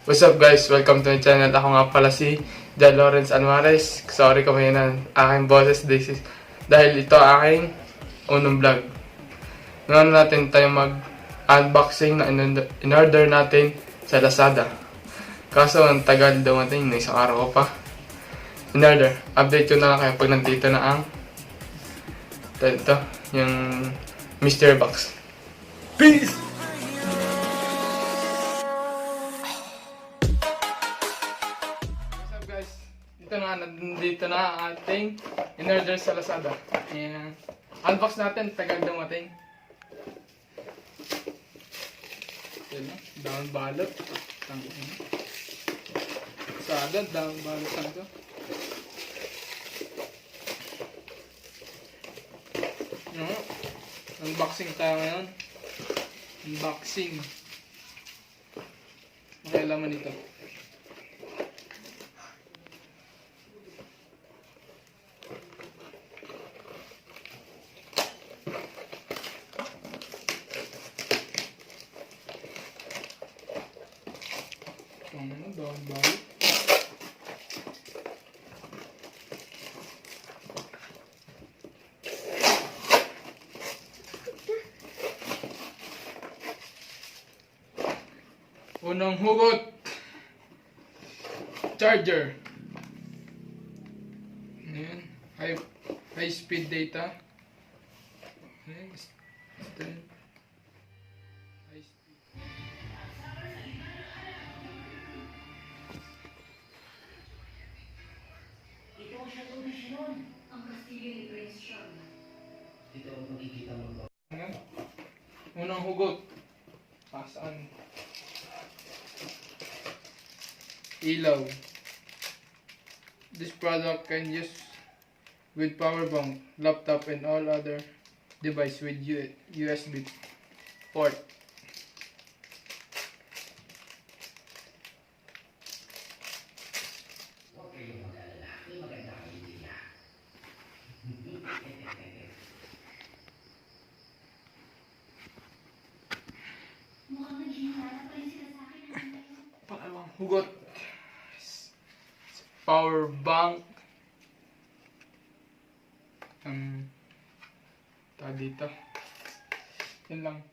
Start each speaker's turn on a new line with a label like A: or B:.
A: What's up guys? Welcome to my channel. Ako nga pala si Jhon Lawrence Almarez. Sorry kung yun ang aking boses dahil ito aking unang vlog. Ngayon natin tayo mag-unboxing na in-order natin sa Lazada. Kaso ang tagal dumating na isang araw pa. In-order. Update ko na lang kayo pag nandito na ang ito, yung mystery box. Peace! Nandito na ang ating in-order sa Lazada. Ayan. Unbox natin, tagal dumating. Ayan na, daming balot. Lazada, daming balot lang ito. Unboxing tayo ngayon. Unboxing. May laman ito. Doon balik. Unang hugot. Charger. Ayan. High speed data. Ayan. High speed. Unang hugot. Saan? Ilaw. This product can use with power bank, laptop, and all other device with USB port. Pangalawang hugot, power bank. Dito. Yun lang.